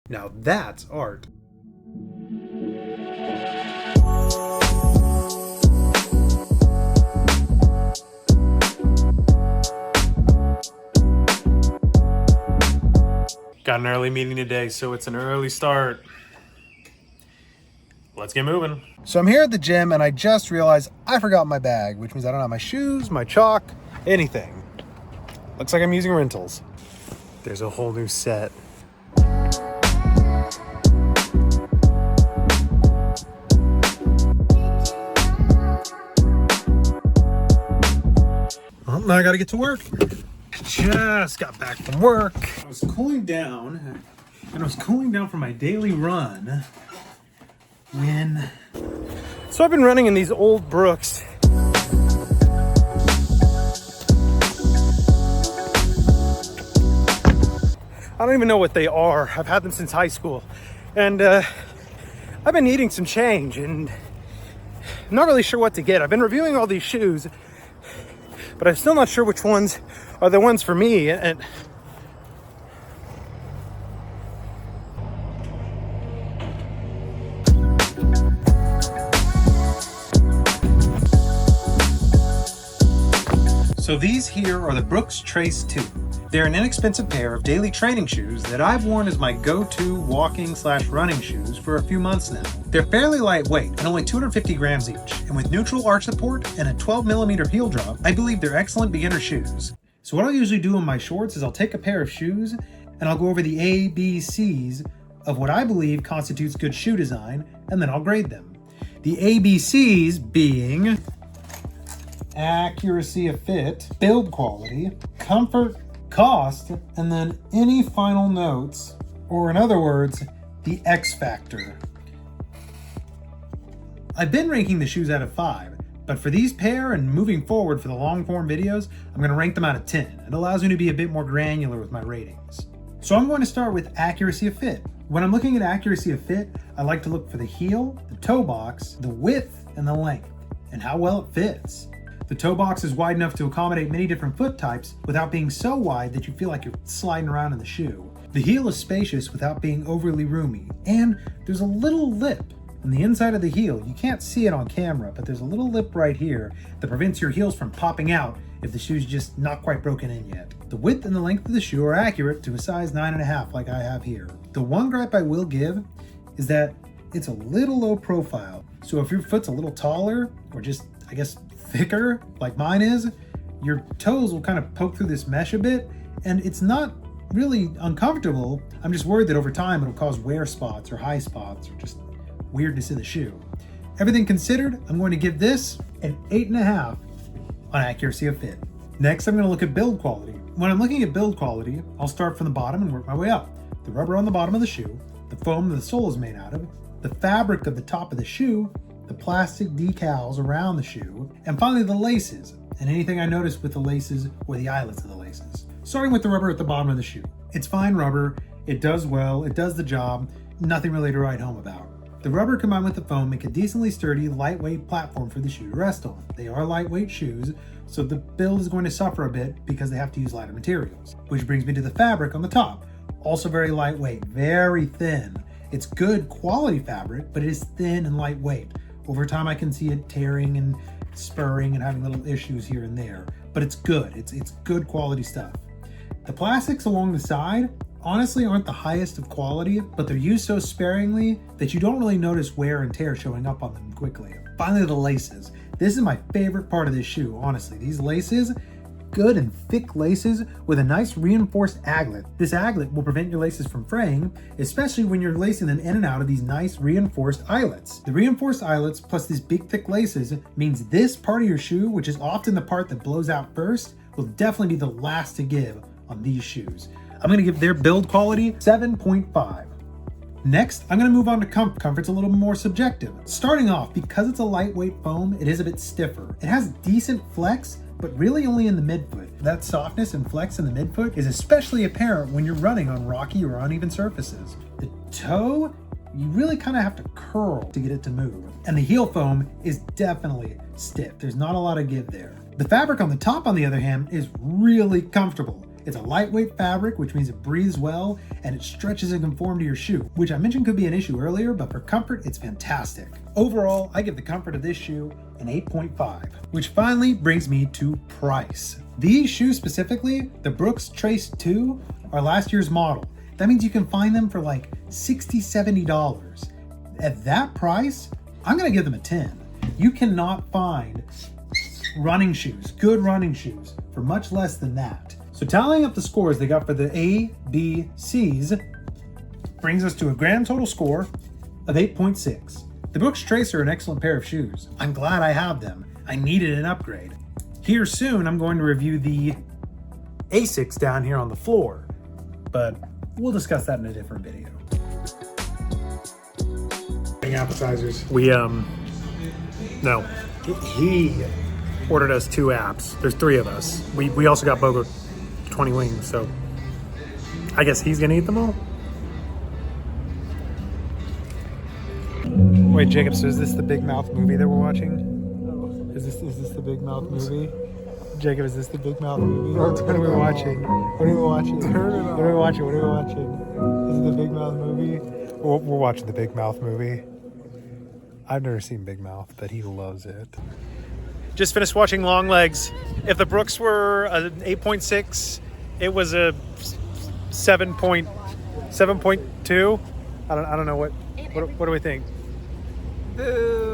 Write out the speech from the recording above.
Now that's art. Got an early meeting today, so it's an early start. Let's get moving. So I'm here at the gym and I just realized I forgot my bag, which means I don't have my shoes, my chalk, anything. Looks like I'm using rentals. There's a whole new set. Well, now I gotta get to work. Just got back from work. I was cooling down, from my daily run when... So I've been running in these old Brooks. I don't even know what they are. I've had them since high school. And I've been needing some change and I'm not really sure what to get. I've been reviewing all these shoes, but I'm still not sure which ones are the ones for me. And so these here are the Brooks Trace 2. They're an inexpensive pair of daily training shoes that I've worn as my go-to walking/running shoes for a few months now. They're fairly lightweight and only 250 grams each, and with neutral arch support and a 12mm heel drop, I believe they're excellent beginner shoes. So what I'll usually do in my shorts is I'll take a pair of shoes and I'll go over the ABCs of what I believe constitutes good shoe design, and then I'll grade them. The ABCs being accuracy of fit, build quality, comfort, cost, and then any final notes, or in other words, the X factor. I've been ranking the shoes out of 5, but for these pair and moving forward for the long form videos, I'm going to rank them out of 10. It allows me to be a bit more granular with my ratings. So I'm going to start with accuracy of fit. When I'm looking at accuracy of fit, I like to look for the heel, the toe box, the width, and the length, and how well it fits. The toe box is wide enough to accommodate many different foot types without being so wide that you feel like you're sliding around in the shoe. The heel is spacious without being overly roomy, and there's a little lip on the inside of the heel. You can't see it on camera, but there's a little lip right here that prevents your heels from popping out if the shoe's just not quite broken in yet. The width and the length of the shoe are accurate to a size 9.5 like I have here. The one gripe I will give is that it's a little low profile. So if your foot's a little taller, or just, I guess, thicker like mine is, your toes will kind of poke through this mesh a bit, and it's not really uncomfortable. I'm just worried that over time it'll cause wear spots or high spots or just weirdness in the shoe. Everything considered, I'm going to give this an 8.5 on accuracy of fit. Next, I'm going to look at build quality. When I'm looking at build quality, I'll start from the bottom and work my way up. The rubber on the bottom of the shoe, the foam the sole is made out of, the fabric of the top of the shoe, the plastic decals around the shoe, and finally the laces, and anything I noticed with the laces or the eyelets of the laces. Starting with the rubber at the bottom of the shoe. It's fine rubber, it does well, it does the job, nothing really to write home about. The rubber combined with the foam make a decently sturdy, lightweight platform for the shoe to rest on. They are lightweight shoes, so the build is going to suffer a bit because they have to use lighter materials. Which brings me to the fabric on the top. Also very lightweight, very thin. It's good quality fabric, but it is thin and lightweight. Over time, I can see it tearing and spurring and having little issues here and there, but it's good. It's good quality stuff. The plastics along the side honestly aren't the highest of quality, but they're used so sparingly that you don't really notice wear and tear showing up on them quickly. Finally, the laces. This is my favorite part of this shoe, honestly. These laces, good and thick laces with a nice reinforced aglet. This aglet will prevent your laces from fraying, especially when you're lacing them in and out of these nice reinforced eyelets. The reinforced eyelets plus these big thick laces means this part of your shoe, which is often the part that blows out first, will definitely be the last to give on these shoes. I'm going to give their build quality 7.5. Next, I'm going to move on to comfort. Comfort's a little more subjective. Starting off, because it's a lightweight foam, it is a bit stiffer. It has decent flex, but really only in the midfoot. That softness and flex in the midfoot is especially apparent when you're running on rocky or uneven surfaces. The toe, you really kind of have to curl to get it to move. And the heel foam is definitely stiff. There's not a lot of give there. The fabric on the top, on the other hand, is really comfortable. It's a lightweight fabric, which means it breathes well, and it stretches and conforms to your shoe, which I mentioned could be an issue earlier, but for comfort, it's fantastic. Overall, I give the comfort of this shoe an 8.5, which finally brings me to price. These shoes specifically, the Brooks Trace 2, are last year's model. That means you can find them for like $60, $70. At that price, I'm gonna give them a 10. You cannot find running shoes, good running shoes, for much less than that. So tallying up the scores they got for the A, B, C's brings us to a grand total score of 8.6. The Brooks Trace are an excellent pair of shoes. I'm glad I have them. I needed an upgrade. Here soon, I'm going to review the Asics down here on the floor, but we'll discuss that in a different video. Appetizers. No. He ordered us 2 apps. There's 3 of us. We also got BOGO 20 wings, so I guess he's gonna eat them all. Wait, Jacob, so is this the Big Mouth movie that we're watching? Is this the Big Mouth movie? Jacob, is this the Big Mouth movie? What are we watching? What are we watching? What are we watching? What are we watching? Is it the Big Mouth movie? We're watching the Big Mouth movie. I've never seen Big Mouth, but he loves it. Just finished watching Long Legs. If the Brooks were an 8.6, it was a 7.2. I don't know what do we think? Boo.